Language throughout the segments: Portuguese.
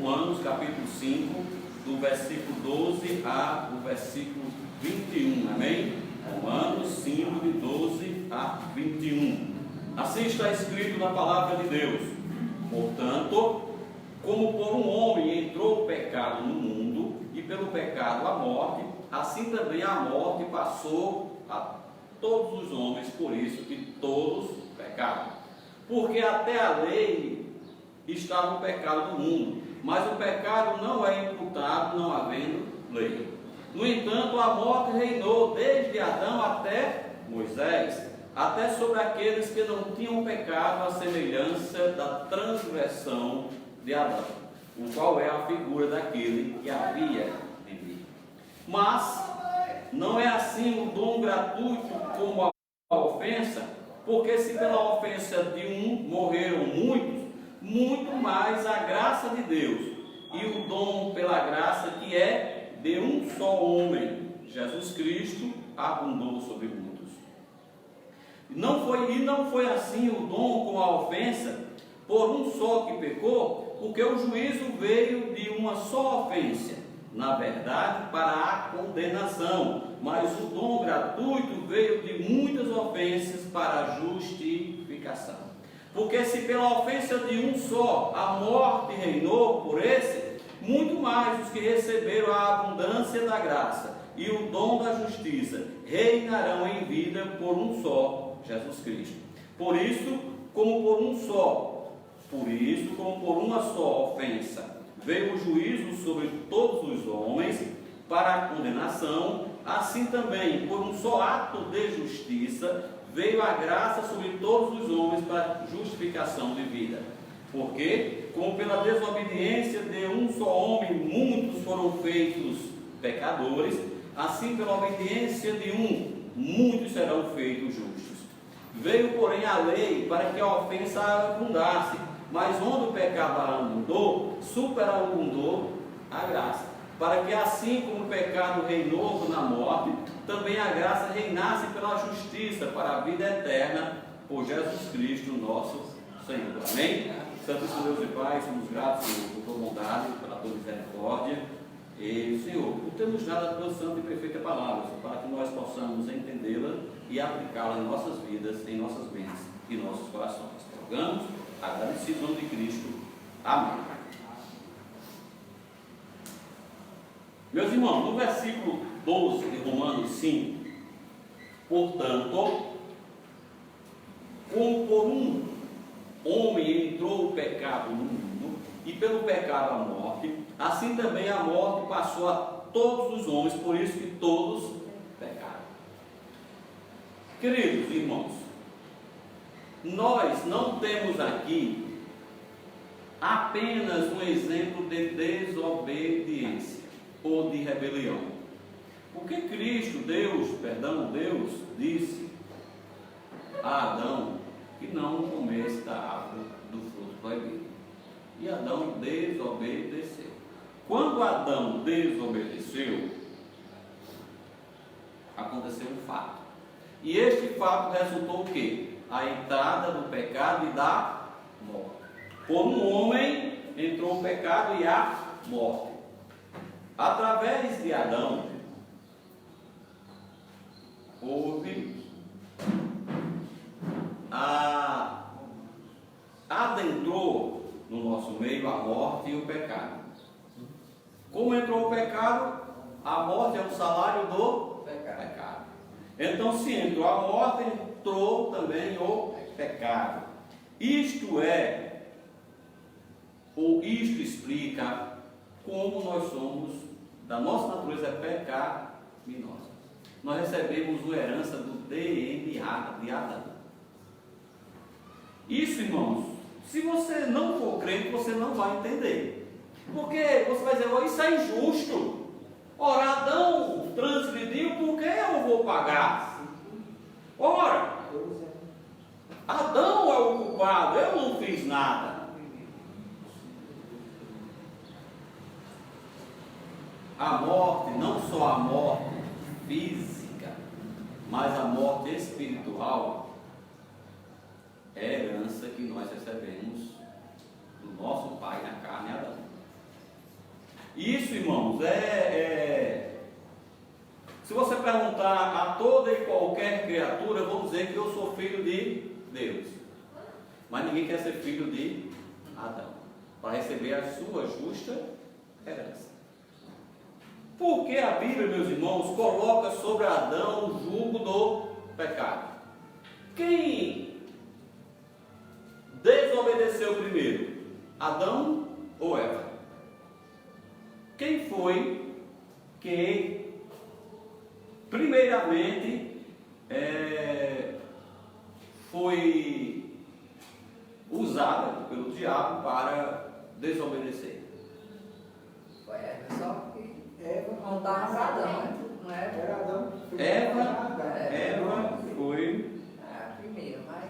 Romanos capítulo 5, do versículo 12 ao versículo 21, amém? Romanos 5, de 12 a 21. Assim está escrito na palavra de Deus: portanto, como por um homem entrou o pecado no mundo, e pelo pecado a morte, assim também a morte passou a todos os homens, por isso que todos pecaram. Porque até a lei estava o pecado no mundo, mas o pecado não é imputado não havendo lei. No entanto, a morte reinou desde Adão até Moisés, até sobre aqueles que não tinham pecado, à semelhança da transgressão de Adão, o qual é a figura daquele que havia de vir. Mas não é assim o dom gratuito como a ofensa, porque se pela ofensa de um morreram muitos, muito mais a graça de Deus e o dom pela graça que é de um só homem, Jesus Cristo, abundou sobre muitos. E não foi assim o dom com a ofensa, por um só que pecou, porque o juízo veio de uma só ofensa, na verdade para a condenação, mas o dom gratuito veio de muitas ofensas para a justificação. Porque se pela ofensa de um só a morte reinou por esse, muito mais os que receberam a abundância da graça e o dom da justiça reinarão em vida por um só, Jesus Cristo. Por isso, como por uma só ofensa veio o juízo sobre todos os homens para a condenação, assim também por um só ato de justiça veio a graça sobre todos os homens para justificação de vida. Porque, como pela desobediência de um só homem muitos foram feitos pecadores, assim pela obediência de um muitos serão feitos justos. Veio, porém, a lei para que a ofensa abundasse, mas onde o pecado abundou, superabundou a graça, para que assim como o pecado reinou na morte, também a graça reinasse pela justiça para a vida eterna, por Jesus Cristo nosso Senhor. Amém? Santíssimo Deus e Pai, somos gratos por tua bondade, pela tua misericórdia, e Senhor, por ter nos dado a tua santa e perfeita palavra, para que nós possamos entendê-la e aplicá-la em nossas vidas, em nossas mentes e nossos corações. Rogamos, agradecido em nome de Cristo. Amém. Meus irmãos, no versículo 12 de Romanos 5, portanto, como por um homem entrou o pecado no mundo, e pelo pecado a morte, assim também a morte passou a todos os homens, por isso que todos pecaram. Queridos irmãos, nós não temos aqui apenas um exemplo de desobediência ou de rebelião. Porque Deus disse a Adão que não comesse da árvore do fruto proibido. E Adão desobedeceu. Quando Adão desobedeceu, aconteceu um fato. E este fato resultou o quê? A entrada do pecado e da morte. Por um homem entrou o pecado e a morte. Através de Adão, adentrou no nosso meio a morte e o pecado. Como entrou o pecado, a morte é o salário do pecado. Então, se entrou a morte, entrou também o pecado. Isto explica como nós somos, da nossa natureza pecaminosa. Nós recebemos a herança do DNA de Adão. Isso, irmãos, se você não for crente, você não vai entender. Porque você vai dizer, oh, isso é injusto. Ora, Adão transgrediu, por que eu vou pagar? Ora, Adão é o culpado, eu não fiz nada. A morte, não só a morte física, mas a morte espiritual, é a herança que nós recebemos do nosso pai na carne, Adão. Isso, irmãos, se você perguntar a toda e qualquer criatura, vão dizer que eu sou filho de Deus. Mas ninguém quer ser filho de Adão, para receber a sua justa herança. Porque a Bíblia, meus irmãos, coloca sobre Adão o jugo do pecado. Quem desobedeceu primeiro? Adão ou Eva? Quem foi que primeiramente foi usada pelo diabo para desobedecer? Foi Eva, só que Eva não estava Adão, né? Não era Adão. Eva foi a primeira, mas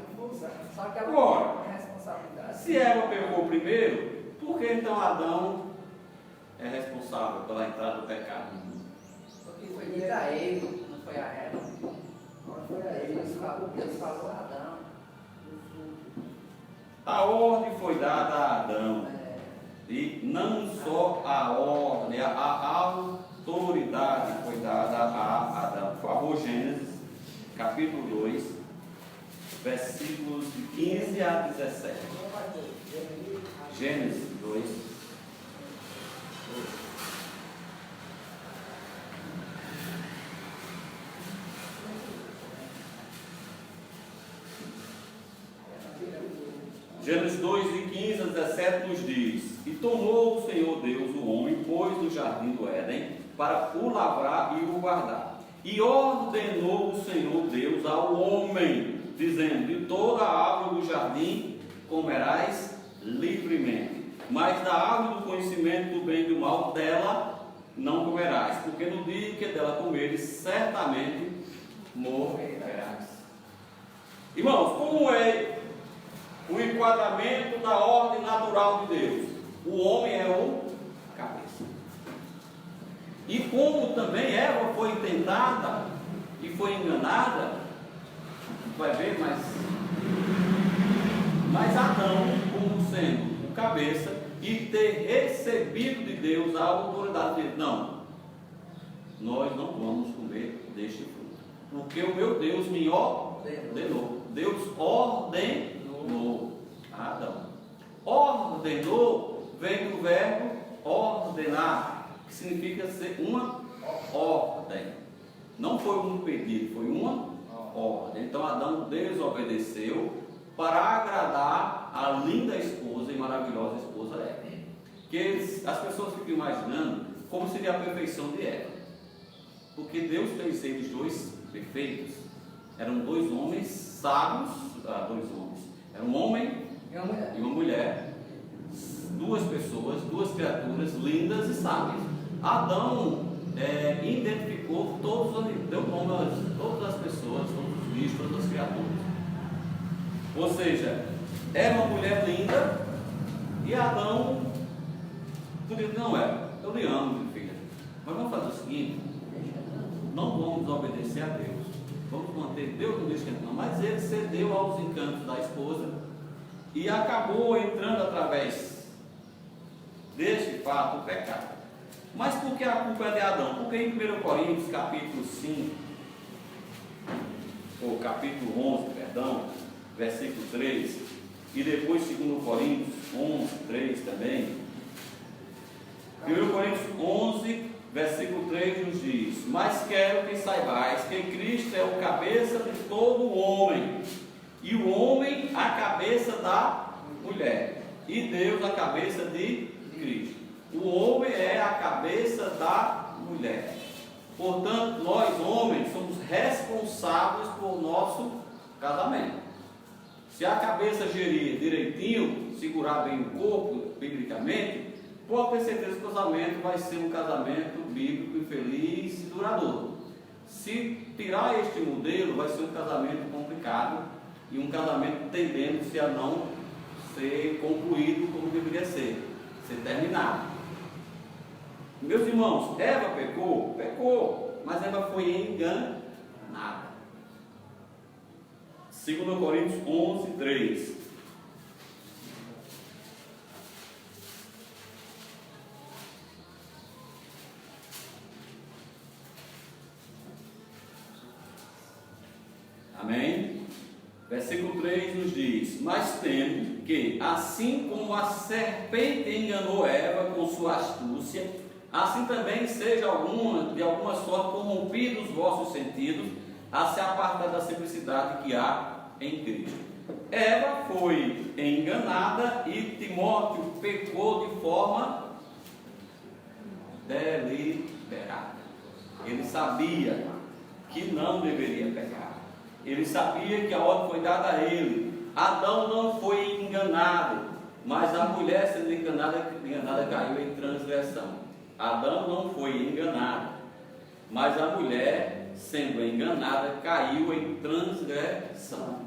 só que ela agora, tem responsabilidade. Se Eva pecou primeiro, por que então Adão é responsável pela entrada do pecado? Porque foi dito a ele, não foi a Eva. Não foi a ele, Deus falou a Adão. A ordem foi dada a Adão. E não só a ordem, a autoridade foi dada a Adão. Por favor, Gênesis, capítulo 2, versículos de 15 a 17. Gênesis 2. Gênesis 2, de 15 a 17 nos diz: E tomou o Senhor Deus o homem, pôs no jardim do Éden, para o lavrar e o guardar. E ordenou o Senhor Deus ao homem, dizendo: De toda a árvore do jardim comerás livremente, mas da árvore do conhecimento do bem e do mal, dela não comerás, porque no dia que dela comeres, certamente morrerás. Irmãos, como é o enquadramento da ordem natural de Deus? O homem é o cabeça. E como também Eva foi tentada e foi enganada, vai ver, mas Adão, como sendo o cabeça e ter recebido de Deus a autoridade de Deus, não, nós não vamos comer deste fruto, porque o meu Deus me ordenou. Deus ordenou a Adão. Ordenou vem do verbo ordenar, que significa ser uma ordem. Não foi um pedido, foi uma ordem. Então Adão desobedeceu para agradar a linda esposa e maravilhosa esposa Eva. Que as pessoas ficam imaginando como seria a perfeição de Eva, porque Deus fez eles dois perfeitos. Eram dois homens sábios, era um homem e uma mulher, duas pessoas, duas criaturas lindas e sábias. Adão identificou deu nome a todas as pessoas, todos os bichos, todas as criaturas. Ou seja, era uma mulher linda e Adão podia dizer: não era, eu lhe amo, minha filha, mas vamos fazer o seguinte, não vamos obedecer a Deus, vamos manter Deus no descanso, não. Mas ele cedeu aos encantos da esposa e acabou entrando através deste fato o pecado. Mas por que a culpa é de Adão? Porque em 1 Coríntios capítulo 5, ou capítulo 11, perdão, versículo 3, e depois 2 Coríntios 11, 3 também. 1 Coríntios 11, versículo 3 nos diz: Mas quero que saibais que Cristo é o cabeça de todo o homem, e o homem a cabeça da mulher, e Deus a cabeça de Cristo. O homem é a cabeça da mulher. Portanto, nós homens somos responsáveis por nosso casamento. Se a cabeça gerir direitinho, segurar bem o corpo, biblicamente, pode ter certeza que o casamento vai ser um casamento bíblico e feliz e duradouro. Se tirar este modelo, vai ser um casamento complicado e um casamento tendendo-se a não ser concluído como deveria ser terminado. Meus irmãos, Eva pecou, mas Eva foi enganada. 2 Coríntios 11, 3. Amém? Versículo 3 nos diz: mas temo que, assim como a serpente enganou Eva com sua astúcia, assim também seja de alguma sorte corrompidos os vossos sentidos, a se apartar da simplicidade que há em Cristo. Eva foi enganada e Timóteo pecou de forma deliberada. Ele sabia que não deveria pecar. Ele sabia que a ordem foi dada a ele. Adão não foi enganado, mas a mulher sendo enganada caiu em transgressão. Adão não foi enganado, mas a mulher sendo enganada caiu em transgressão.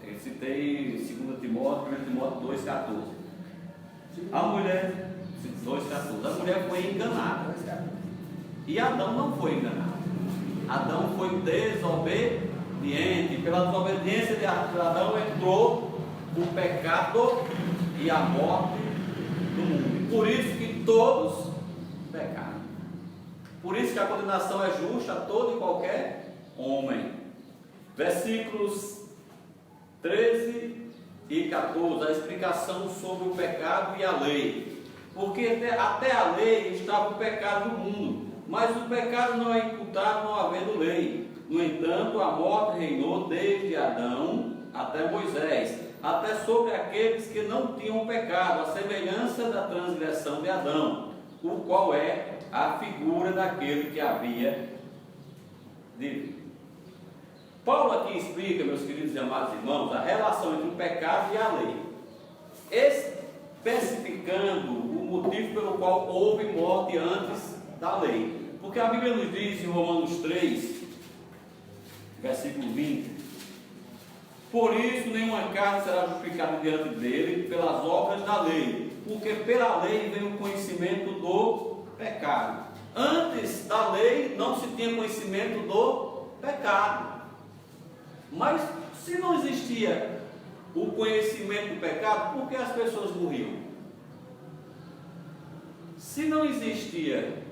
Eu citei 2 Timóteo 2,14. A mulher, 2,14. A mulher foi enganada. E Adão não foi enganado. Adão foi desobediente. Pela desobediência de Adão entrou o pecado e a morte no mundo. E por isso que todos pecaram. Por isso que a condenação é justa a todo e qualquer homem. Versículos 13 e 14, a explicação sobre o pecado e a lei. Porque até a lei estava o pecado do mundo, mas o pecado não é imputado não havendo lei. No entanto, a morte reinou desde Adão até Moisés, até sobre aqueles que não tinham pecado, a semelhança da transgressão de Adão, o qual é a figura daquele que havia de vir. Paulo aqui explica, meus queridos e amados irmãos, a relação entre o pecado e a lei, especificando o motivo pelo qual houve morte antes da lei. Porque a Bíblia nos diz em Romanos 3, versículo 20: por isso nenhuma carne será justificada diante dele pelas obras da lei, porque pela lei vem o conhecimento do pecado. Antes da lei não se tinha conhecimento do pecado. Mas se não existia o conhecimento do pecado, por que as pessoas morriam? Se não existia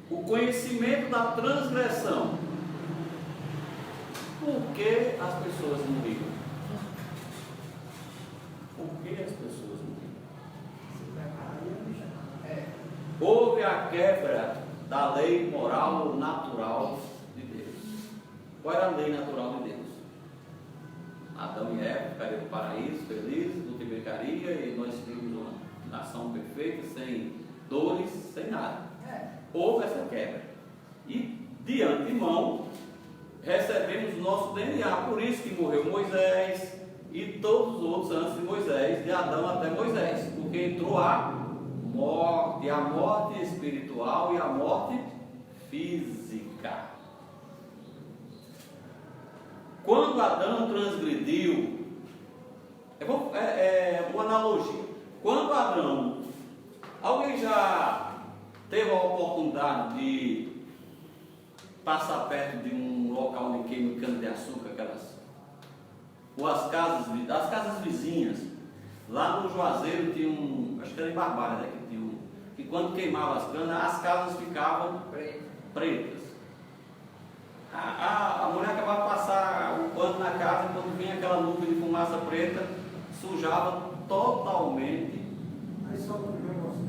o conhecimento da transgressão, por que as pessoas morriam? Por que as pessoas morriam? Houve a quebra da lei moral natural de Deus. Qual era a lei natural de Deus? Adão e Eva ficariam no paraíso, felizes, multiplicariam e nós teríamos uma nação perfeita, sem dores, sem nada. Houve essa quebra. E de antemão recebemos o nosso DNA, por isso que morreu Moisés e todos os outros antes de Moisés, de Adão até Moisés, porque entrou a morte espiritual e a morte física. Quando Adão transgrediu, é uma analogia. Quando Adão, alguém já teve a oportunidade de passar perto de um local onde queima cana-de-açúcar, ou as casas vizinhas? Lá no Juazeiro tinha acho que era em Barbalha, né, que quando queimava as canas, as casas ficavam pretas. A mulher acabava de passar o pano na casa, e quando vinha aquela nuvem de fumaça preta, sujava totalmente. Aí só no negócio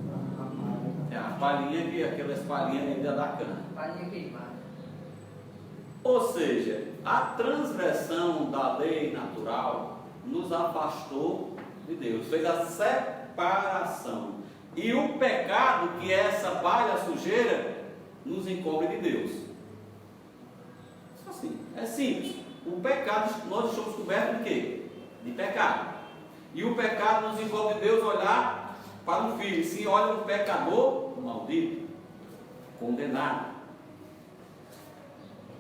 A palhinha, aquelas palhinhas ainda da cana. Palhinha queimada. Ou seja, a transgressão da lei natural nos afastou de Deus, fez a separação. E o pecado, que é essa palha, a sujeira, nos encobre de Deus. Assim, é simples. O pecado, nós estamos cobertos de quê? De pecado. E o pecado nos encobre de Deus olhar para o filho. Se olha um pecador maldito, condenado.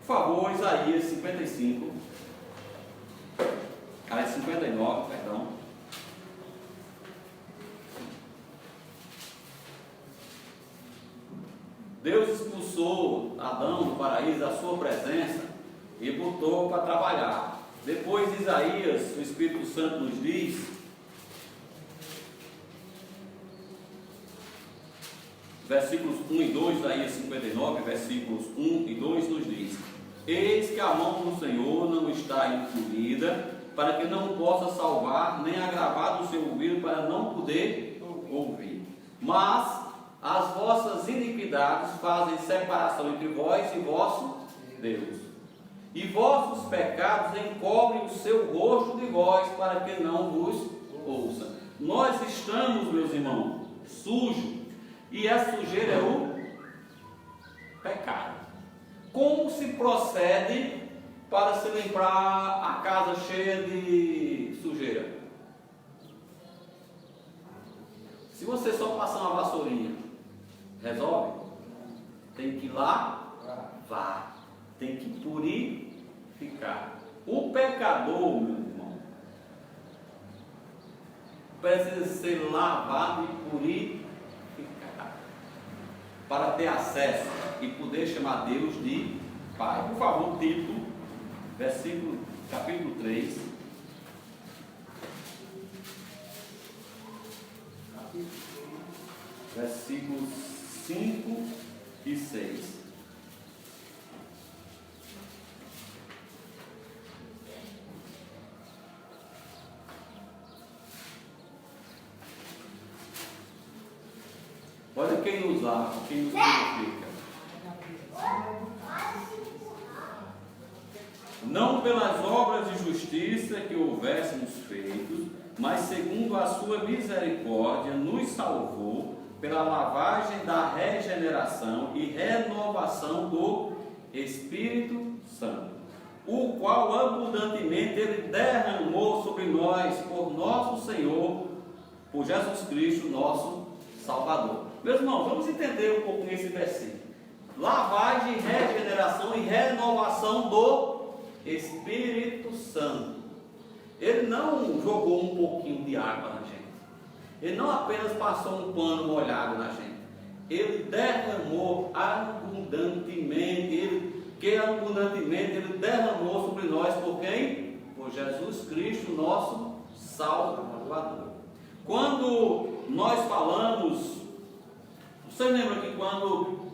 Por favor, Isaías 55, 59, perdão. Deus expulsou Adão do paraíso da sua presença e botou para trabalhar. Depois de Isaías, o Espírito Santo nos diz versículos 1 e 2, Isaías 59, versículos 1 e 2 nos diz: eis que a mão do Senhor não está encolhida, para que não possa salvar, nem agravado o seu ouvido, para não poder ouvir. Mas as vossas iniquidades fazem separação entre vós e vosso Deus, e vossos pecados encobrem o seu rosto de vós, para que não vos ouça. Nós estamos, meus irmãos, sujos, e a sujeira é o pecado. Como se procede para se limpar a casa cheia de sujeira? Se você só passar uma vassourinha, resolve? Tem que lavar, tem que purificar. O pecador, meu irmão, precisa ser lavado e purificado para ter acesso e poder chamar Deus de Pai. Por favor, Tito, capítulo 3. Versículos 5 e 6. Olha quem nos lava, quem nos purifica. Não pelas obras de justiça que houvéssemos feito, mas segundo a sua misericórdia nos salvou pela lavagem da regeneração e renovação do Espírito Santo, o qual abundantemente Ele derramou sobre nós por nosso Senhor, por Jesus Cristo, nosso Salvador. Meus irmãos, vamos entender um pouco nesse versículo. Lavagem, regeneração e renovação do Espírito Santo. Ele não jogou um pouquinho de água na gente. Ele não apenas passou um pano molhado na gente. Ele derramou abundantemente. Ele derramou sobre nós por quem? Por Jesus Cristo, nosso Salvador. Quando nós falamos, você lembra que quando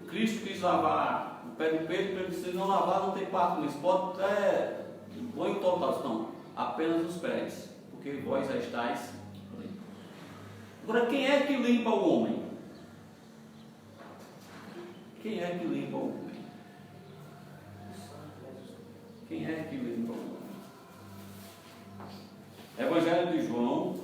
Cristo quis lavar o pé de Pedro, ele disse: não lavar, não tem parte nisso, pode até põe todos, não, apenas os pés, porque vós já estáis limpos. Agora, quem é que limpa o homem? Quem é que limpa o homem? Quem é que limpa o homem? Evangelho de João,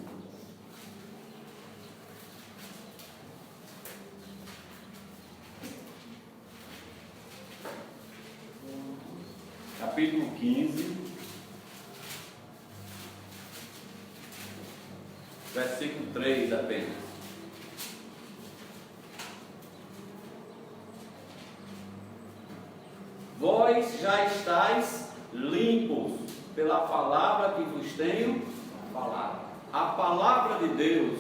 capítulo 15, versículo 3 apenas. Vós já estáis limpos pela palavra que vos tenho falado. A palavra de Deus,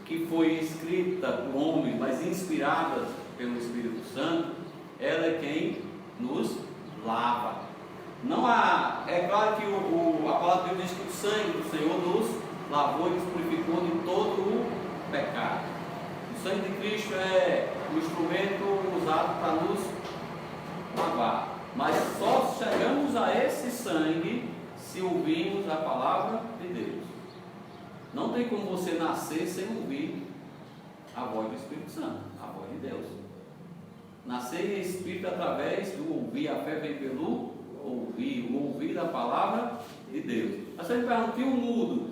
que foi escrita por homens, mas inspirada pelo Espírito Santo, ela é quem nos lava. Não há, é claro que a palavra de Deus diz que o sangue do Senhor nos lavou e nos purificou de todo o pecado. O sangue de Cristo é o instrumento usado para nos lavar. Mas só chegamos a esse sangue se ouvirmos a palavra de Deus. Não tem como você nascer sem ouvir a voz do Espírito Santo, a voz de Deus. Nascer em espírito através do ouvir. A fé vem pelo ouvir, o ouvir da palavra de Deus. Mas você me pergunta, e o mudo?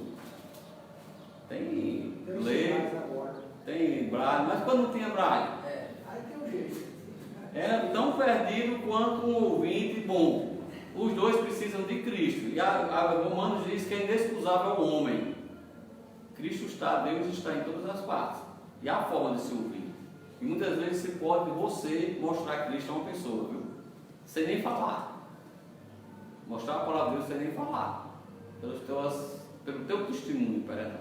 Tem lei, tem braille, mas quando não tinha braille? Aí tem um jeito. É tão perdido quanto um ouvinte bom. Os dois precisam de Cristo. E a Romanos diz que é inexcusável o homem. Cristo está, Deus está em todas as partes. E há forma de se ouvir. E muitas vezes você pode mostrar que Cristo é uma pessoa, viu? Sem nem falar. Mostrar a palavra de Deus sem nem falar. Pelo teu testemunho perante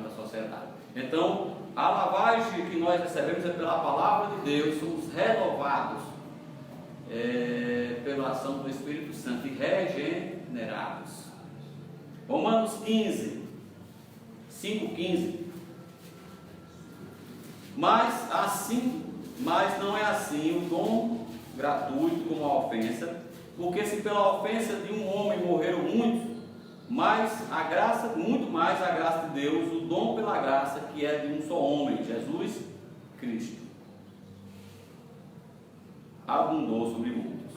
a sociedade. Então, a lavagem que nós recebemos é pela palavra de Deus, somos renovados pela ação do Espírito Santo e regenerados. Romanos 15, 5,15. Mas não é assim o dom gratuito como a ofensa, porque se pela ofensa de um homem morreram muitos, muito mais a graça de Deus, o dom pela graça que é de um só homem, Jesus Cristo, abundou sobre muitos.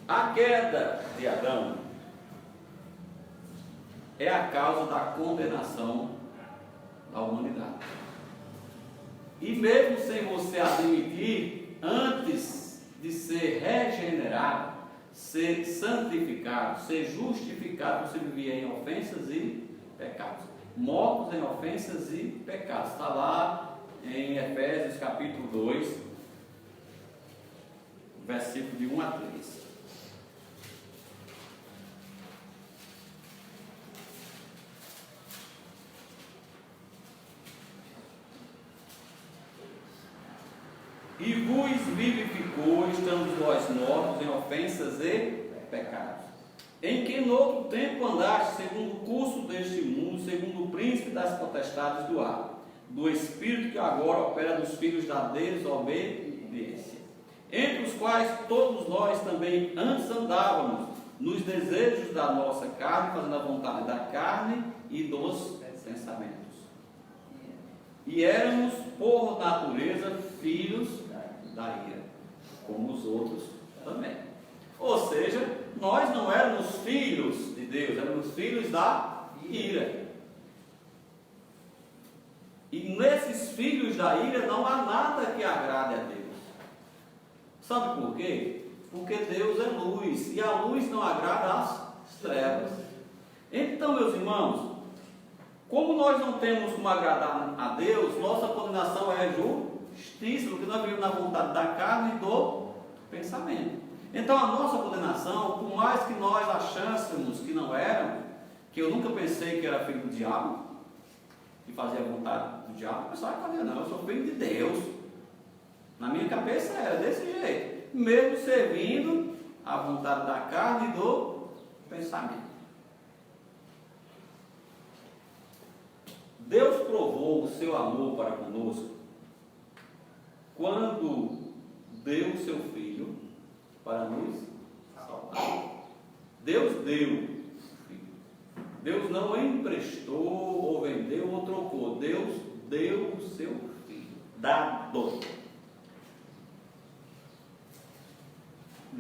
A queda de Adão é a causa da condenação da humanidade. E mesmo sem você admitir, antes de ser regenerado, ser santificado, ser justificado, você vivia em ofensas e pecados. Mortos em ofensas e pecados. Está lá em Efésios capítulo 2, versículo de 1 a 3. E vos vivificou, estando vós mortos em ofensas e pecados, em que no outro tempo andaste segundo o curso deste mundo, segundo o príncipe das potestades do ar, do espírito que agora opera nos filhos da desobediência, entre os quais todos nós também antes andávamos, nos desejos da nossa carne, fazendo a vontade da carne e dos pensamentos. E éramos, por natureza, filhos da ira, como os outros também. Ou seja, nós não éramos filhos de Deus, éramos filhos da ira. E nesses filhos da ira não há nada que agrade a Deus. Sabe por quê? Porque Deus é luz, e a luz não agrada às trevas. Então, meus irmãos, como nós não temos como agradar a Deus, nossa condenação é justiça, porque nós vivemos na vontade da carne e do pensamento. Então a nossa condenação, por mais que nós achássemos que não eram, que eu nunca pensei que era filho do diabo, que fazia a vontade do diabo, eu pensava que não, eu sou filho de Deus. Na minha cabeça era desse jeito, mesmo servindo à vontade da carne e do pensamento. Deus provou o seu amor para conosco quando deu o seu Filho para nos salvar. Deus deu o Filho. Deus não emprestou, ou vendeu, ou trocou. Deus deu o seu Filho. Dado.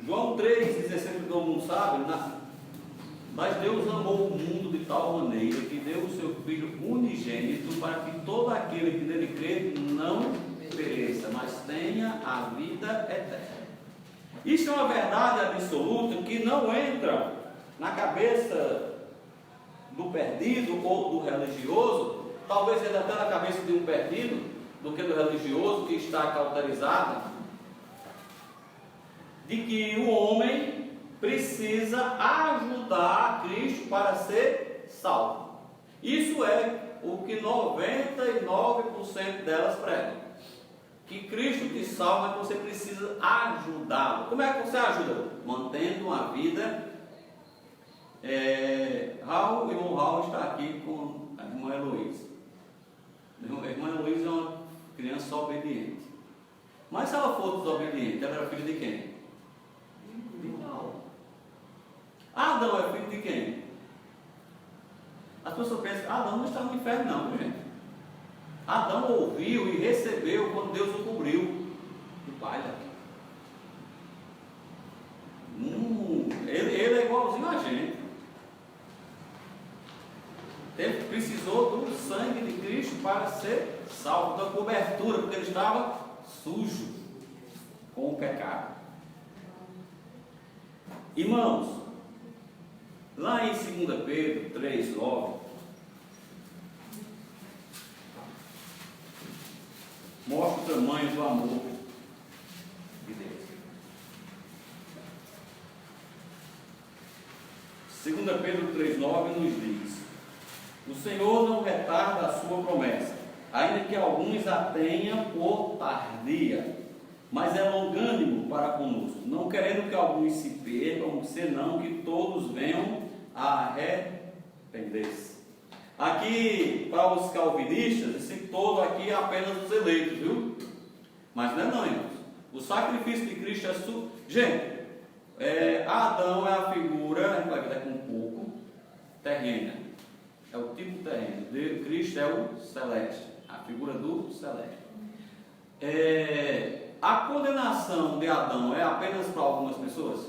João 3,16, todo mundo sabe, mas Deus amou o mundo de tal maneira que deu o seu Filho unigênito para que todo aquele que nele crê não pereça, mas tenha a vida eterna. Isso é uma verdade absoluta que não entra na cabeça do perdido ou do religioso, talvez entre até na cabeça de um perdido do que do religioso que está cauterizado, de que o homem precisa ajudar Cristo para ser salvo. Isso é o que 99% delas pregam. Que Cristo te salva, mas você precisa ajudá-lo. Como é que você ajuda? Mantendo uma vida. O irmão Raul está aqui com a irmã Heloísa. A irmã Heloísa é uma criança obediente. Mas se ela for desobediente, ela era filha de quem? Adão é filho de quem? As pessoas pensam, Adão não está no inferno não, gente. Adão ouviu e recebeu quando Deus o cobriu do Pai daqui. Ele é igualzinho a gente. Ele precisou do sangue de Cristo para ser salvo, da cobertura, porque ele estava sujo com o pecado. Irmãos, lá em 2 Pedro 3,9, mostra o tamanho do amor de Deus. 2 Pedro 3,9 nos diz: o Senhor não retarda a sua promessa, ainda que alguns a tenham por tardia, mas é longânimo para conosco, não querendo que alguns se percam, senão que todos venham a arrepender-se. Aqui, para os calvinistas, esse todo aqui é apenas os eleitos, viu? Mas não, irmãos. O sacrifício de Cristo é Gente, Adão é a figura, a gente vai ver daqui um pouco, terrena. É o tipo terreno. Cristo é o celeste, a figura do celeste. A condenação de Adão é apenas para algumas pessoas?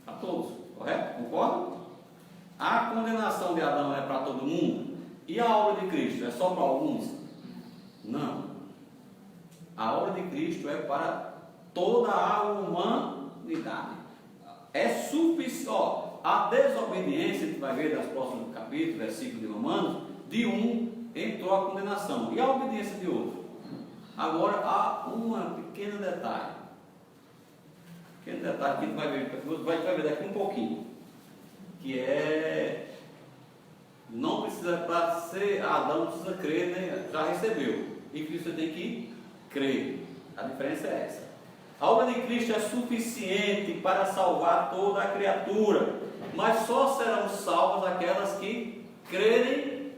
Para todos, correto? Concorda? A condenação de Adão é para todo mundo? E a obra de Cristo é só para alguns? Não. A obra de Cristo é para toda a humanidade. É suficiente. A desobediência, que vai ver nos próximos capítulos, versículos de Romanos, de um entrou a condenação. E a obediência de outro? Agora há um pequeno detalhe. Pequeno detalhe que a gente vai ver daqui um pouquinho. Que não precisa, para ser Adão, não precisa crer, né? Já recebeu. E Cristo tem que crer. A diferença é essa. A obra de Cristo é suficiente para salvar toda a criatura, mas só serão salvas aquelas que crerem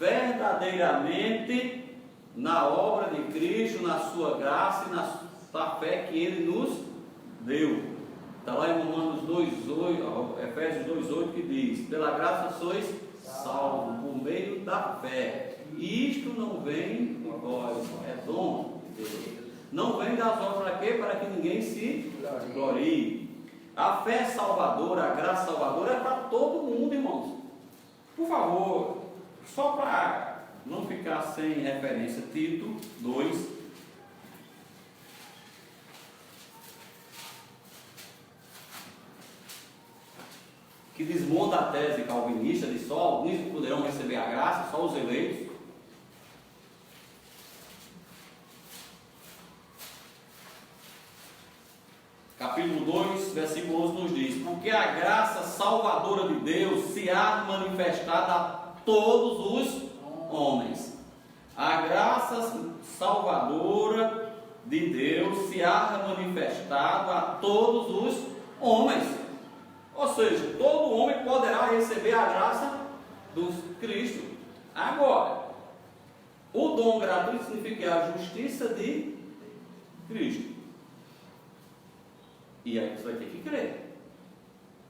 verdadeiramente na obra de Cristo, na sua graça e na fé que Ele nos deu. Está lá em Romanos 2,8, Efésios 2,8, que diz: pela graça sois salvos por meio da fé. E isto não vem de vós, é dom de Deus. Não vem das obras para quê? Para que ninguém se glorie. A fé salvadora, a graça salvadora é para todo mundo, irmãos. Por favor, só para não ficar sem referência, Tito 2. Que desmonta a tese calvinista de só alguns poderão receber a graça, só os eleitos. Capítulo 2, versículo 11 nos diz: porque a graça salvadora de Deus se há manifestada a todos os homens. A graça salvadora de Deus se há manifestado a todos os homens. Ou seja, todo homem poderá receber a graça do Cristo. Agora, o dom gratuito significa a justiça de Cristo. E aí você vai ter que crer.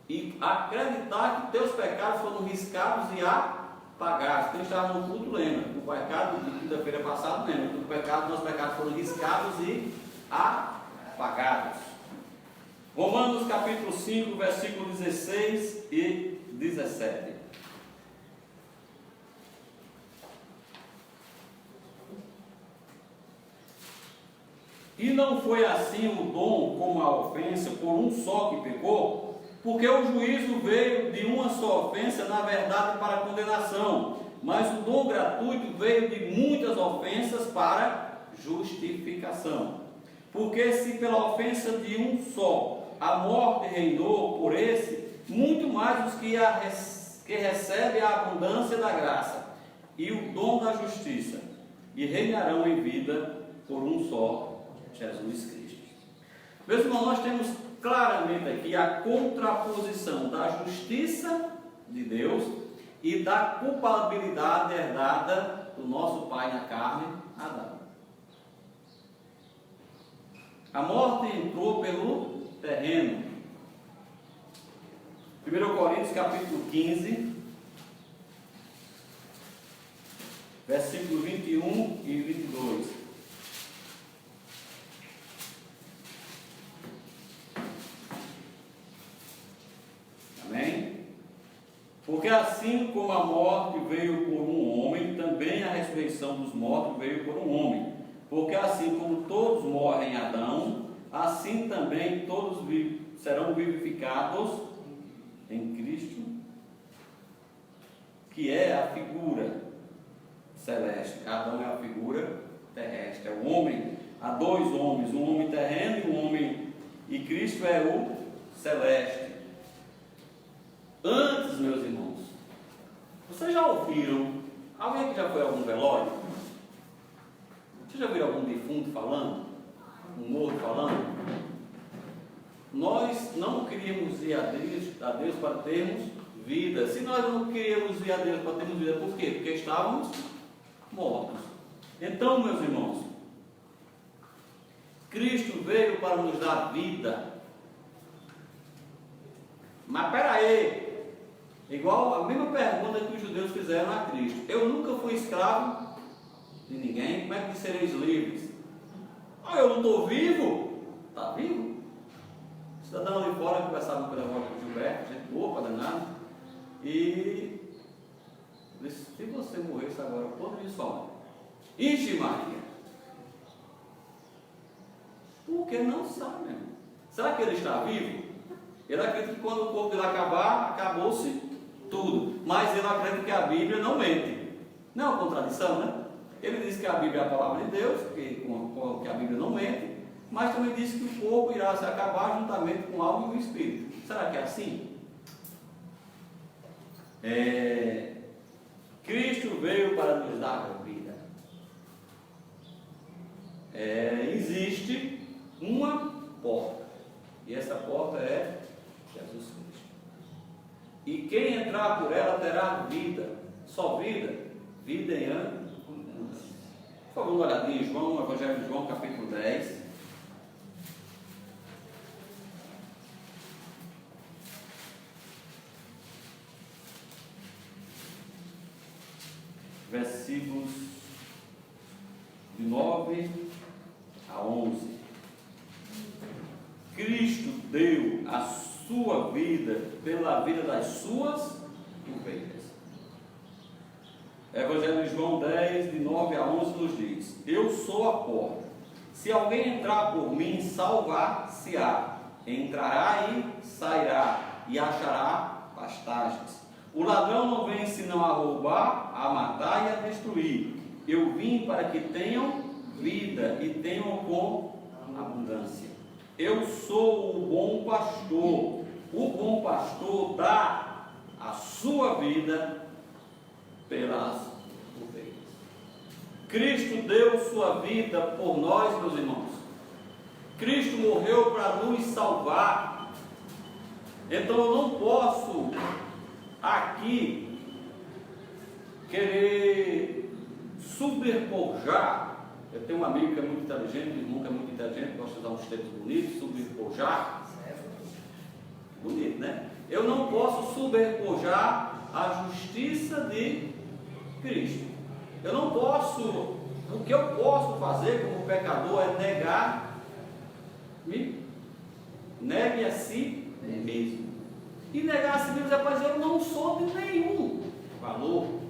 E acreditar que teus pecados foram riscados e apagados. Quem estava no culto lembra. O pecado de quinta-feira passada lembra. Que nossos pecados foram riscados e apagados. Romanos capítulo 5, versículo 16 e 17. E não foi assim o dom como a ofensa por um só que pecou, porque o juízo veio de uma só ofensa, na verdade, para a condenação, mas o dom gratuito veio de muitas ofensas para justificação. Porque se pela ofensa de um só a morte reinou por esse, muito mais os que recebem a abundância da graça e o dom da justiça, e reinarão em vida por um só, Jesus Cristo. Meus irmãos, nós temos claramente aqui a contraposição da justiça de Deus e da culpabilidade herdada do nosso pai na carne, Adão. A morte entrou pelo terreno. 1 Coríntios capítulo 15, versículo 21 e 22. Amém? Porque assim como a morte veio por um homem, também a ressurreição dos mortos veio por um homem. Porque assim como todos morrem em Adão, assim também todos serão vivificados em Cristo, que é a figura celeste. Adão é a figura terrestre. É o homem, há dois homens, um homem terreno e um homem, e Cristo é o celeste. Antes, meus irmãos, vocês já ouviram? Alguém que já foi a algum velório? Vocês já viram algum defunto falando? Um morto falando? Nós não queríamos ir a Deus para termos vida. Se nós não queríamos vir a Deus para termos vida, por quê? Porque estávamos mortos. Então, meus irmãos, Cristo veio para nos dar vida. Mas peraí, igual a mesma pergunta que os judeus fizeram a Cristo: eu nunca fui escravo de ninguém, como é que sereis livres? Ah, eu não estou vivo? Está vivo? O cidadão ali fora conversava com o Gilberto, gente boa para danado, e disse: se você morresse agora, podre de sol, Ixi Maria, porque não sabe, meu irmão. Será que ele está vivo? Ele acredita que quando o corpo dele acabar, acabou-se tudo. Mas ele acredita que a Bíblia não mente. Não é uma contradição, né? Ele diz que a Bíblia é a palavra de Deus, que a Bíblia não mente, mas também diz que o corpo irá se acabar juntamente com a alma e o espírito. Será que é assim? Cristo veio para nos dar a vida. Existe uma porta, e essa porta é Jesus Cristo. E quem entrar por ela terá vida. Só vida? Vida em abundância. Por favor, uma olhadinha em João, Evangelho de João, capítulo 10. Versículos de 9 a 11. Cristo deu a sua vida pela vida das suas ovelhas. Evangelho de João 10, de 9 a 11 nos diz: eu sou a porta. Se alguém entrar por mim, salvar-se-á. Entrará e sairá, e achará pastagens. O ladrão não vem senão a roubar, a matar e a destruir. Eu vim para que tenham vida e tenham com abundância. Eu sou o bom pastor. O bom pastor dá a sua vida pelas ovelhas. Cristo deu sua vida por nós, meus irmãos. Cristo morreu para nos salvar. Então eu não posso aqui querer subterfugiar. Eu tenho um amigo que é muito inteligente, um irmão que é muito inteligente, gosta de usar uns termos bonitos, subterfugiar. Bonito, né? Eu não posso subterfugiar a justiça de Cristo. Eu não posso, o que eu posso fazer como pecador é negar-me, negue a si mesmo. E negar a si mesmo é para dizer: eu não sou de nenhum valor.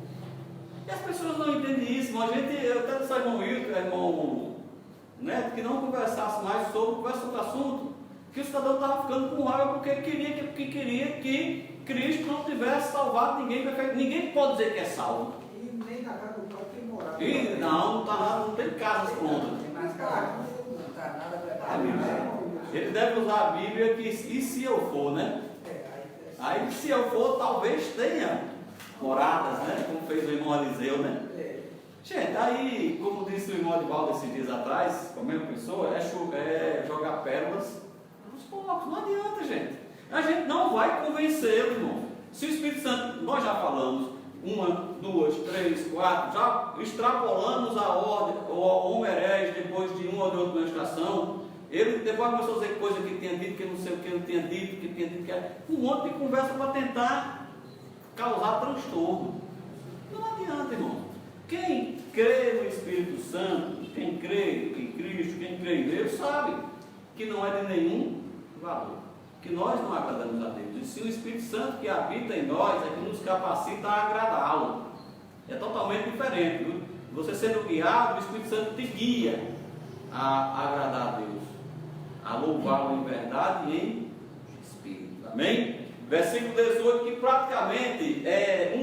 E as pessoas não entendem isso. A gente, eu até disse ao irmão Wilton, irmão Neto, que não conversasse mais sobre o assunto, que o cidadão estava ficando com raiva porque queria que Cristo não tivesse salvado ninguém. Ninguém pode dizer que é salvo. E nem na casa do próprio morar. E não está nada, não tem casas prontas. Tem mais carro, não está nada preparado. Ele deve usar a Bíblia que, e se eu for, né? Aí se eu for, talvez tenha moradas, né? Como fez o irmão Eliseu, né? Gente, aí, como disse o irmão Edivaldo esses dias atrás, com a mesma pessoa, é jogar pérolas nos porcos. Não adianta, gente. A gente não vai convencê-lo, irmão. Se o Espírito Santo, nós já falamos, 1, 2, 3, 4, já extrapolamos a ordem, o homem herege, depois de uma ou de outra ministração, ele depois começou a dizer coisa que tinha dito, que não sei o que ele tinha dito, que era um monte de conversa para tentar causar transtorno. Não adianta, irmão. Quem crê no Espírito Santo, quem crê em Cristo, quem crê em Deus, sabe que não é de nenhum valor, que nós não agradamos a Deus. E sim, o Espírito Santo que habita em nós é que nos capacita a agradá-lo. É totalmente diferente, viu? Você sendo guiado, o Espírito Santo te guia a agradar a Deus, a louvá-lo em verdade e em espírito. Amém? Versículo 18, que praticamente é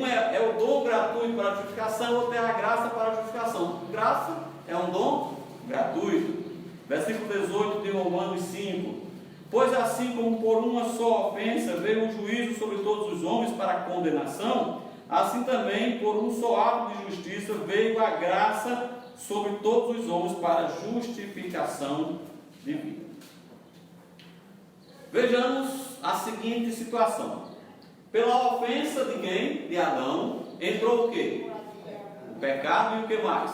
o dom gratuito para a justificação, outro é a graça para a justificação. Graça é um dom gratuito. Versículo 18 de Romanos 5: pois assim como por uma só ofensa veio o juízo sobre todos os homens para a condenação, assim também por um só ato de justiça veio a graça sobre todos os homens para a justificação de vida. Vejamos a seguinte situação: Pela ofensa de quem? De Adão, entrou o quê? O pecado e o que mais?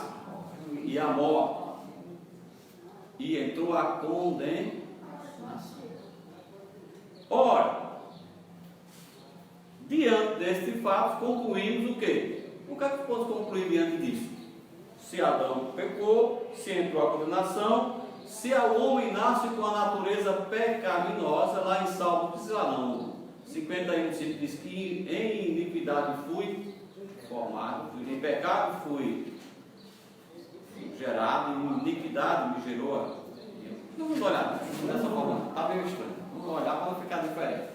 E a morte. E entrou a condenação. Ora, diante deste fato, concluímos o quê? O que é que podemos concluir diante disso? Se Adão pecou, se entrou a condenação, se o homem nasce com a natureza pecaminosa, lá em Salmo 51, 5 diz que em iniquidade fui formado, em pecado fui gerado, em iniquidade me gerou. Vamos olhar dessa forma, está meio estranho. Vamos olhar para não ficar diferente.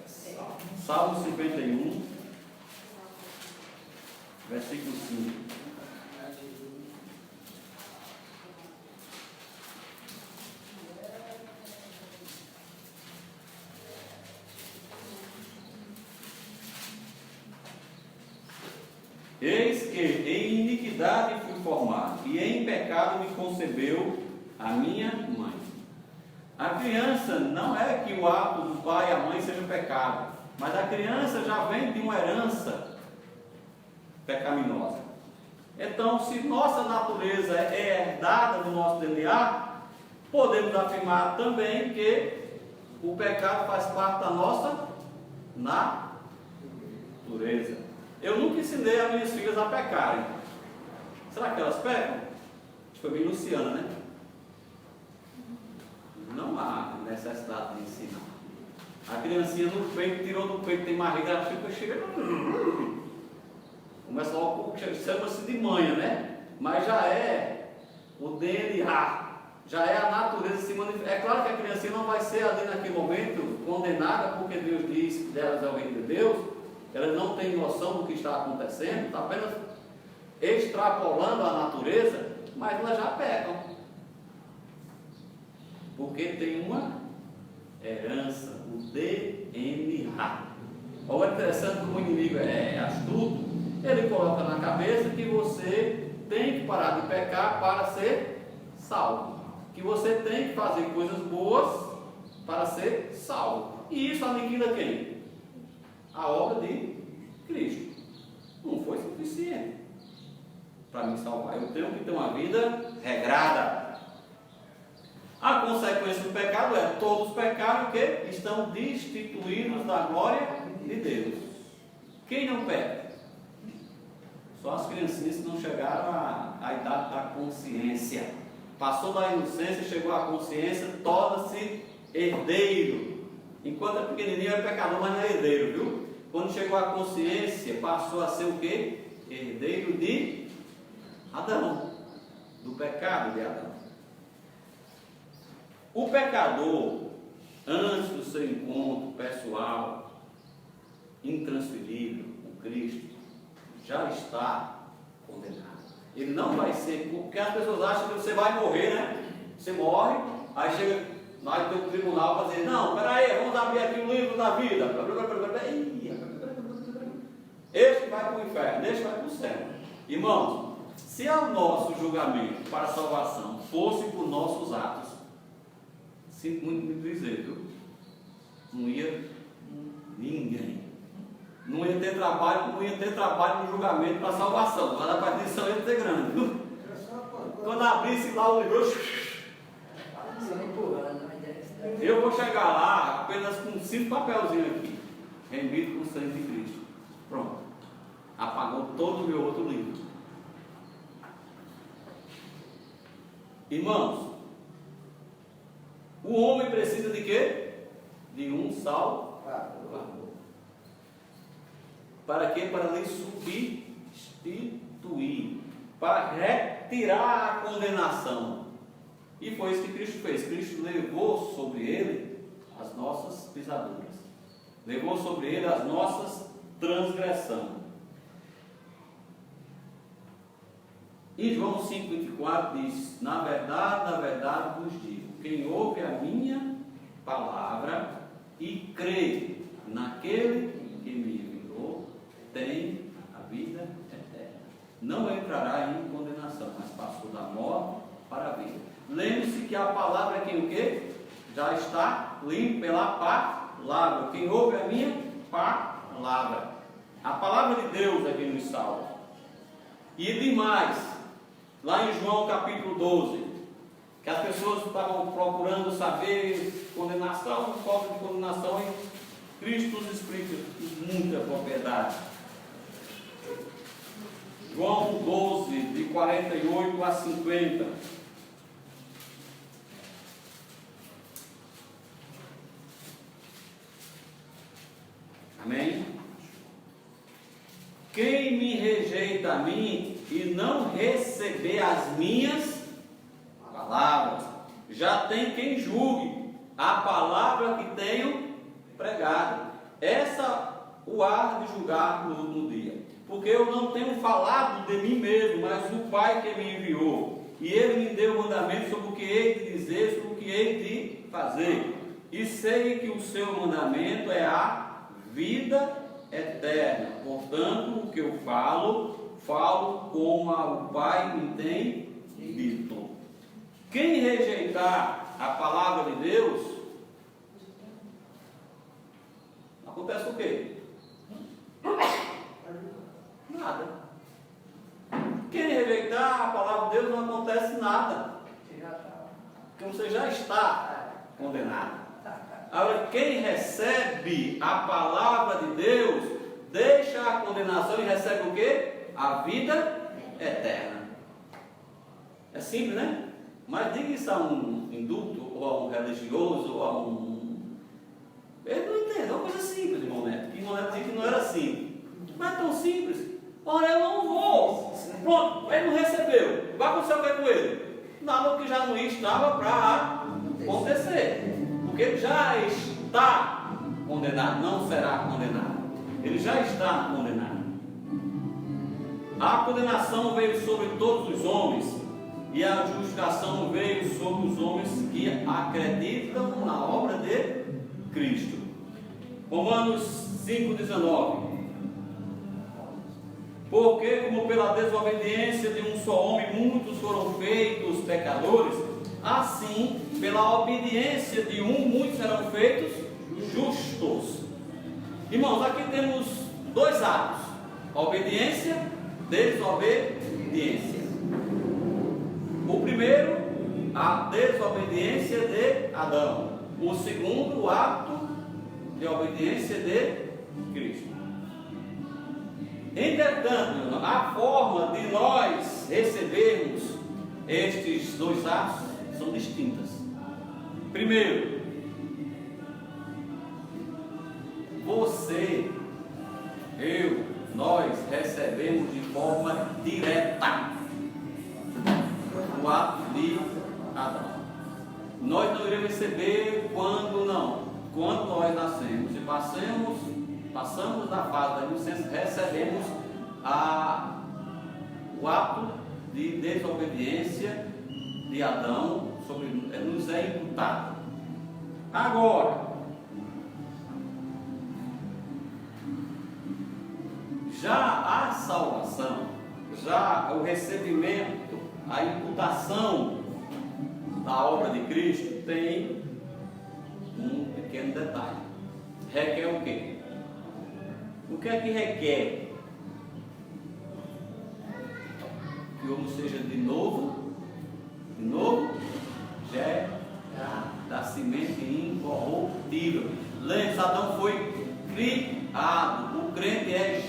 Salmo 51, versículo 5. Eis que em iniquidade fui formado, e em pecado me concebeu a minha mãe. A criança não é que o ato do pai e a mãe seja pecado, mas a criança já vem de uma herança pecaminosa. Então, se nossa natureza é herdada do nosso DNA, podemos afirmar também que o pecado faz parte da nossa natureza. Eu nunca ensinei as minhas filhas a pecarem. Será que elas pecam? Foi bem Luciana, né? Não há necessidade de ensinar. A criancinha no peito, tirou do peito, tem barriga, ela chega. Começa logo, chama-se de manha, né? Mas já é o DNA, já é a natureza se manifesta. É claro que a criancinha não vai ser ali naquele momento condenada, porque Deus diz que delas é o reino de Deus. Ela não tem noção do que está acontecendo, está apenas extrapolando a natureza, mas elas já pecam. Porque tem uma herança, o DNA. Olha, interessante como o inimigo é astuto. Ele coloca na cabeça que você tem que parar de pecar para ser salvo. Que você tem que fazer coisas boas para ser salvo. E isso aniquila quem? A obra de Cristo. Não foi suficiente para me salvar. Eu tenho que ter uma vida regrada. A consequência do pecado é todos pecaram que estão destituídos da glória de Deus. Quem não peca? Só as criancinhas que não chegaram à idade da consciência. Passou da inocência, chegou à consciência, torna-se herdeiro. Enquanto é pequenininho é pecador, mas não é herdeiro, viu? Quando chegou à consciência, passou a ser o quê? Herdeiro de Adão, do pecado de Adão. O pecador, antes do seu encontro pessoal, intransferível com Cristo, já está condenado. Ele não vai ser, porque as pessoas acham que você vai morrer, né? Você morre, aí chega, nós temos um tribunal para dizer, não, peraí, vamos abrir aqui o livro da vida. Este vai para o inferno, este vai para o céu. Irmãos, se o nosso julgamento para a salvação fosse por nossos atos, sinto muito me dizer, viu? Não ia ninguém. Não ia ter trabalho no julgamento para a salvação. Mas a perdição ia ter grande, viu? Quando abrisse lá o livro, eu vou chegar lá apenas com 5 papelzinhos aqui, remido com o sangue de Cristo. Pronto. Apagou todo o meu outro livro. Irmãos, o homem precisa de quê? De um salvador. Para quê? Para lhe substituir, para retirar a condenação. E foi isso que Cristo fez. Cristo levou sobre ele as nossas pisaduras, levou sobre ele as nossas transgressões. Em João 5,24 diz: na verdade vos digo, quem ouve a minha palavra e crê naquele que me enviou, tem a vida eterna. Não entrará em condenação, mas passou da morte para a vida. Lembre-se que a palavra é quem o quê? Já está limpa pela palavra. Quem ouve a minha palavra. palavra. A palavra de Deus é quem nos salva. E demais, lá em João capítulo 12, que as pessoas estavam procurando saber condenação, falta de condenação, e Cristo nos explica com muita propriedade. João 12, de 48 a 50. Amém? Quem me rejeita a mim e não receber as minhas palavras, já tem quem julgue a palavra que tenho pregado. Essa o há de julgar no dia. Porque eu não tenho falado de mim mesmo, mas do Pai que me enviou. E Ele me deu mandamento sobre o que hei de dizer, sobre o que hei de fazer. E sei que o seu mandamento é a vida eterna. Portanto, o que eu falo como o Pai me tem dito. Quem rejeitar a palavra de Deus, acontece o quê? Nada. Quem rejeitar a palavra de Deus, não acontece nada. Porque você já está condenado. Agora, quem recebe a palavra de Deus, deixa a condenação e recebe o quê? A vida eterna. É simples, né? Mas diga isso a um indulto, ou a um religioso, ou a um... Ele não entende, é uma coisa simples, irmão Neto. Que irmão Neto disse que não era simples. Mas é tão simples. Ora, eu não vou. Pronto, ele não recebeu. Vai acontecer o que com ele? Nada que já não estava para acontecer. Porque ele já está condenado, não será condenado. Ele já está condenado. A condenação veio sobre todos os homens, e a justificação veio sobre os homens que acreditam na obra de Cristo. Romanos 5,19. Porque como pela desobediência de um só homem muitos foram feitos pecadores, assim pela obediência de um muitos serão feitos justos. Irmãos, aqui temos dois atos: obediência, desobediência. O primeiro, a desobediência de Adão. O segundo, o ato de obediência de Cristo. Entretanto, a forma de nós recebermos estes dois atos são distintas. Primeiro, você, eu, nós recebemos de forma direta o ato de Adão. Nós não iremos receber quando nós nascemos e passamos da fase da inocência, recebemos o ato de desobediência de Adão, nos é imputado. Agora, já a salvação, já o recebimento, a imputação da obra de Cristo tem um pequeno detalhe. Requer o quê? O que é que requer? Que o homem seja de novo, da semente incorruptível. Lembre-se, Adão foi criado, o crente é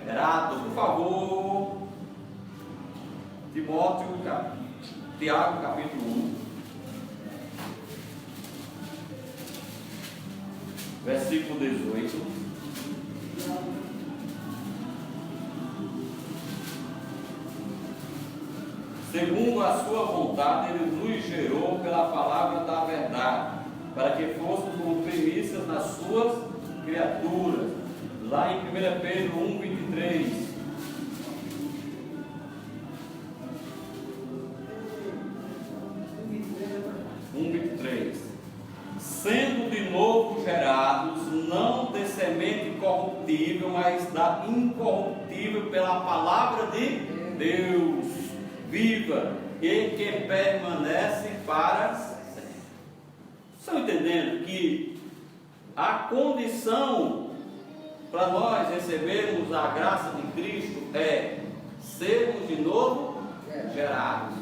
gerado. Por favor, Tiago capítulo 1, versículo 18. Segundo a sua vontade, Ele nos gerou pela palavra da verdade, para que fôssemos como primícias nas suas criaturas. Lá em 1 Pedro 1,23. Sendo de novo gerados, não de semente corruptível, mas da incorruptível pela palavra de Deus, viva e que permanece para sempre. Estão entendendo que a condição para nós recebermos a graça de Cristo é sermos de novo gerados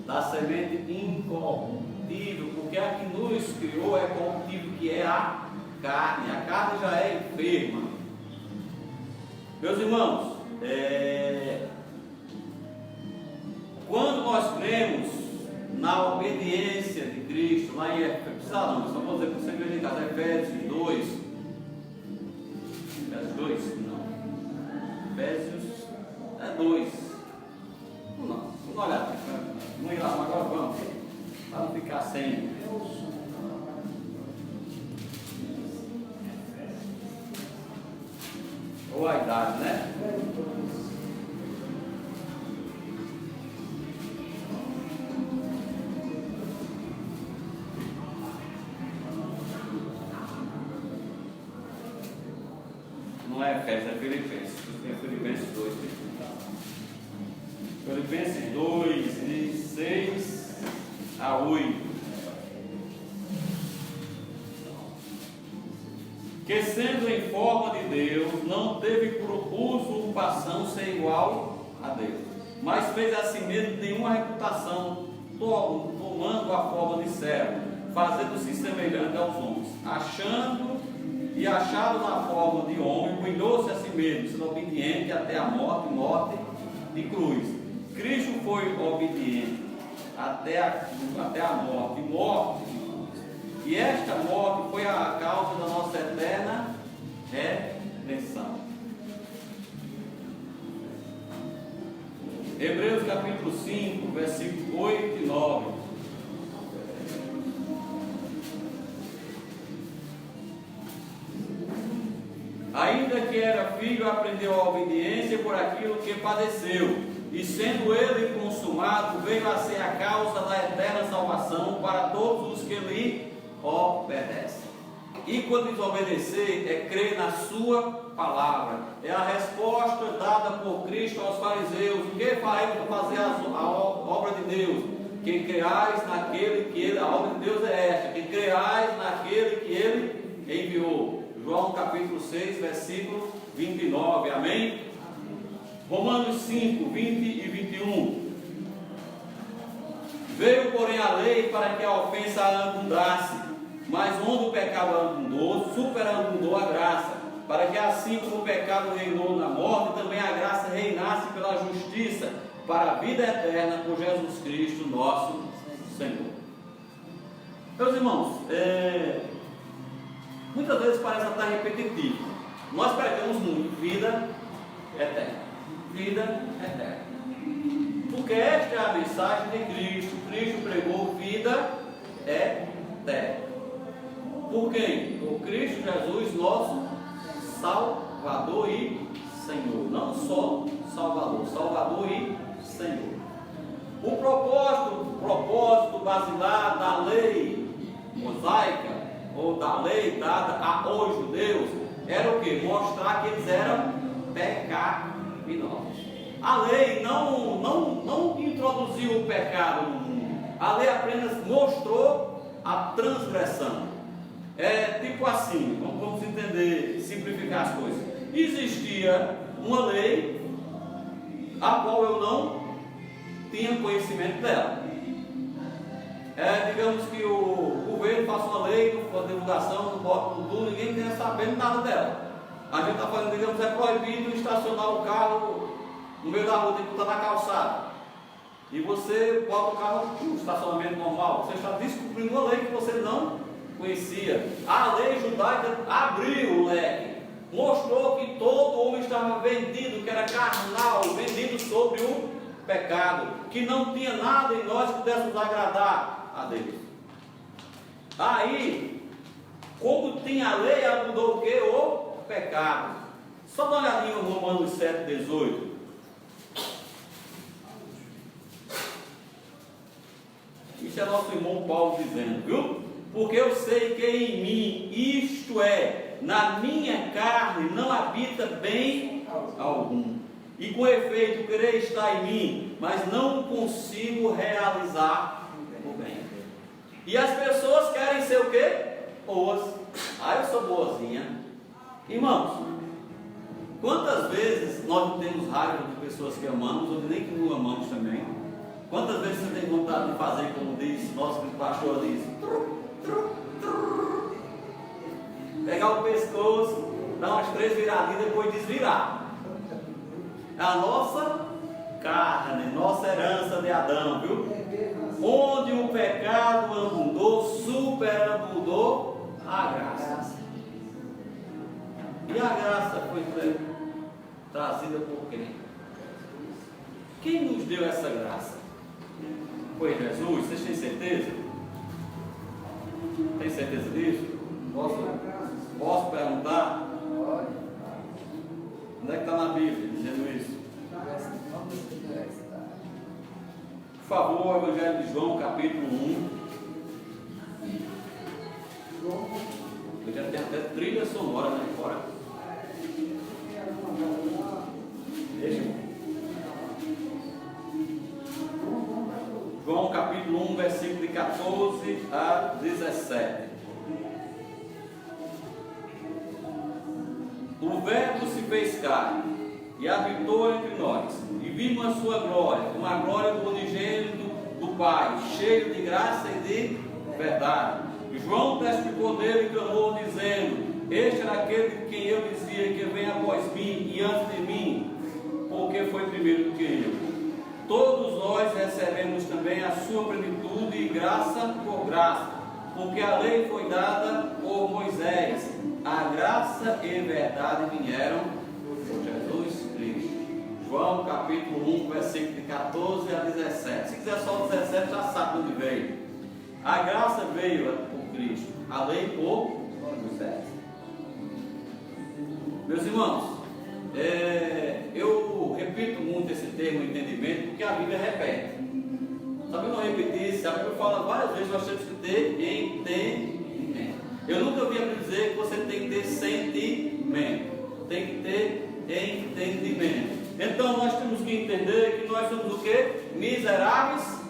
da semente incorruptível, porque a que nos criou é corruptível, que é a carne. A carne já é enferma. Meus irmãos, quando nós cremos na obediência de Cristo, lá em Efésios, só vou dizer para você que em casa, Efésios 2, não, Efésios 2, não, vamos olhar, vamos ir lá, agora vamos, para não ficar sem. Ou a idade, né? Não é Efésios, é Filipenses. É Filipenses 2. Filipenses 2, de 6 a 8. Que sendo em forma de Deus, não teve por usurpação ser igual a Deus, mas fez a si mesmo nenhuma reputação, tomando a forma de servo, fazendo-se semelhante aos homens, achado na forma de homem, humilhou-se a si mesmo, sendo obediente até a morte de cruz. Cristo foi obediente até a morte de cruz. E esta morte foi a causa da nossa eterna redenção. Hebreus capítulo 5, versículos 8 e 9. Ainda que era filho, aprendeu a obediência por aquilo que padeceu, e sendo ele consumado, veio a ser a causa da eterna salvação para todos os que lhe obedece. E quando desobedecer é crer na sua palavra. É a resposta dada por Cristo aos fariseus. O que faremos para fazer a obra de Deus? Que creais naquele que ele, a obra de Deus é esta, que creais naquele que ele enviou. João capítulo 6, versículo 29, amém? Romanos 5, 20 e 21. Veio, porém, a lei para que a ofensa abundasse, mas onde o pecado abundou, superabundou a graça, para que assim como o pecado reinou na morte, também a graça reinasse pela justiça, para a vida eterna, por Jesus Cristo, nosso Senhor. Meus irmãos, muitas vezes parece até repetitivo. Nós pregamos muito vida eterna. Vida eterna. Porque esta é a mensagem de Cristo. Cristo pregou vida eterna. Por quem? Por Cristo Jesus, nosso Salvador e Senhor. Não só Salvador, Salvador e Senhor. O propósito basilar da lei mosaica, ou da lei dada aos judeus, era o que? Mostrar que eles eram pecaminosos. A lei não introduziu o pecado no mundo. A lei apenas mostrou a transgressão. É tipo assim, vamos entender, simplificar as coisas. Existia uma lei a qual eu não tinha conhecimento dela. Digamos que o governo faça uma lei, uma divulgação, não bota tudo, ninguém tem sabendo nada dela. A gente está fazendo, digamos, é proibido estacionar o carro no meio da rua, tem que botar na calçada. E você bota o carro no estacionamento normal. Você está descobrindo uma lei que você não conhecia. A lei judaica abriu o leque, mostrou que todo homem estava vendido, que era carnal, vendido sobre o pecado, que não tinha nada em nós que pudéssemos agradar a Deus. Aí, como tinha a lei, abundou o que? O pecado. Só dá uma olhadinha no Romanos 7, 18. Isso é nosso irmão Paulo dizendo, viu? Porque eu sei que em mim, isto é, na minha carne, não habita bem algum. E com efeito, querer está em mim, mas não consigo realizar o bem. E as pessoas querem ser o quê? Boas. Eu sou boazinha. Irmãos, Quantas vezes nós não temos raiva de pessoas que amamos, ou de nem que não amamos também? Quantas vezes você tem vontade de fazer, como diz nosso pastor, diz, pegar o pescoço, dar umas 3 viradinhas e depois desvirar. É a nossa carne, nossa herança de Adão, viu? Onde o pecado abundou, superabundou a graça. E a graça foi trazida por quem? Quem nos deu essa graça? Foi Jesus? Vocês têm certeza? Tem certeza disso? Posso perguntar? Onde é que está na Bíblia dizendo isso? Por favor, o Evangelho de João, capítulo 1. Eu já tenho até trilha sonora lá fora. Deixa. João capítulo 1, versículo de 14 a 17. O Verbo se fez carne e habitou entre nós, e vimos a sua glória, uma glória do unigênito do Pai, cheio de graça e de verdade. E João testificou dele e clamou, dizendo: este era aquele de quem eu dizia que vem após mim e antes de mim, porque foi primeiro do que eu. Todos nós recebemos também a sua plenitude e graça por graça, porque a lei foi dada por Moisés, a graça e verdade vieram por Jesus Cristo. João capítulo 1, versículo de 14 a 17. Se quiser só o 17, já sabe onde veio. A graça veio por Cristo, a lei por Moisés. Meus irmãos, eu repito muito esse termo entendimento, porque a Bíblia repete. Sabe não repetir? Se a Bíblia fala várias vezes, nós temos que ter entendimento. Eu nunca ouvi a Bíblia dizer que você tem que ter sentimento, tem que ter entendimento. Então nós temos que entender que nós somos o quê? Miseráveis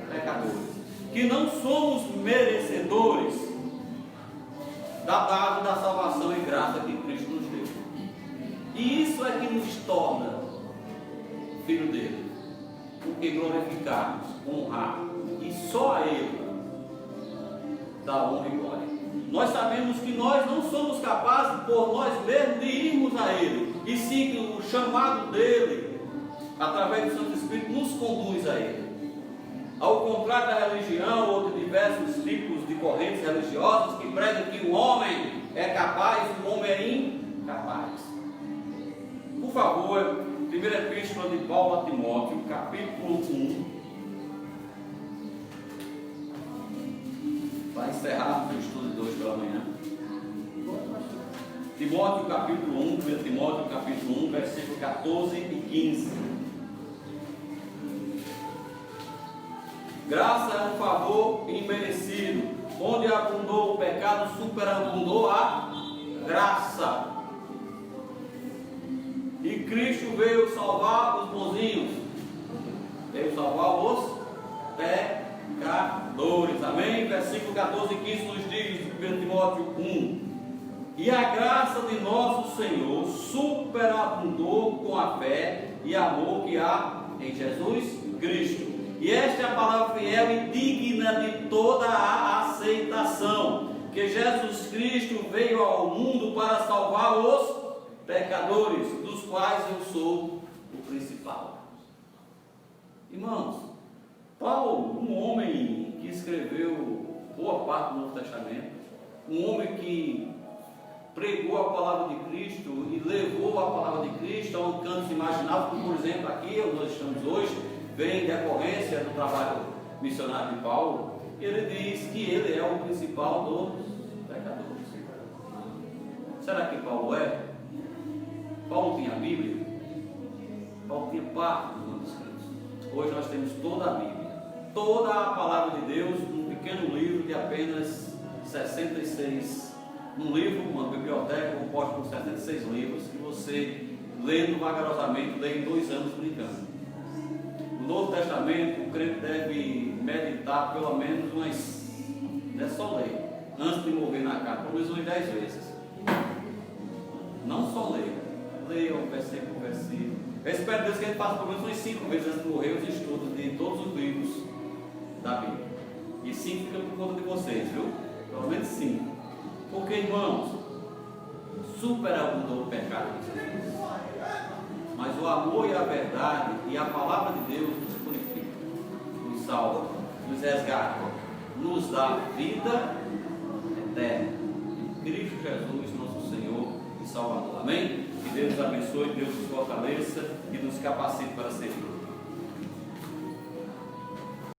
pecadores, que não somos merecedores da dádiva da salvação e graça que Cristo nos deu. E isso é que nos torna filho dele, porque glorificarmos, honrar, e só a ele dá honra e glória. Nós sabemos que nós não somos capazes por nós mesmos de irmos a ele, e sim que o chamado dele, através do Santo Espírito, nos conduz a ele. Ao contrário da religião ou de diversos tipos de correntes religiosas que pregam que o homem é capaz, o homem é incapaz. Por favor, primeira epístola de Paulo a Timóteo, capítulo 1. Para encerrar o estudo de hoje pela manhã. Timóteo capítulo 1, 1 Timóteo capítulo 1, versículo 14 e 15. Graça é um favor imerecido, onde abundou o pecado, superabundou a graça. E Cristo veio salvar os bonzinhos, veio salvar os pecadores. Amém? Versículo 14 e 15 nos diz, 1 Timóteo 1. E a graça de nosso Senhor superabundou com a fé e amor que há em Jesus Cristo. E esta é a palavra fiel e digna de toda a aceitação, que Jesus Cristo veio ao mundo para salvar os pecadores, dos quais eu sou o principal. Irmãos, Paulo, um homem que escreveu boa parte do Novo Testamento, um homem que pregou a palavra de Cristo e levou a palavra de Cristo a um canto imaginável, como por exemplo aqui onde nós estamos hoje, vem decorrência do trabalho missionário de Paulo. Ele diz que ele é o principal dos pecadores. Será que Paulo é? Paulo tinha a Bíblia? Paulo tinha parte dos manuscritos. Hoje nós temos toda a Bíblia, toda a palavra de Deus, num pequeno livro de apenas 66, num livro, uma biblioteca composta por 76 livros, que você, lendo vagarosamente, lê em 2 anos brincando. No Novo Testamento, o crente deve meditar pelo menos umas, não é só ler, antes de morrer na carne, pelo menos umas 10 vezes. Não só ler, leia um versículo por versículo. Eu espero, Deus, que a gente faça pelo menos uns 5 vezes antes de morrer os estudos de todos os livros da Bíblia. E 5 fica por conta de vocês, viu? Pelo menos 5. Porque, irmãos, superabundou o pecado. Mas o amor e a verdade e a palavra de Deus nos purifica, nos salva, nos resgata, nos dá vida eterna. Em Cristo Jesus, nosso Senhor e Salvador. Amém? Que Deus nos abençoe, Deus nos fortaleça e nos capacite para servir.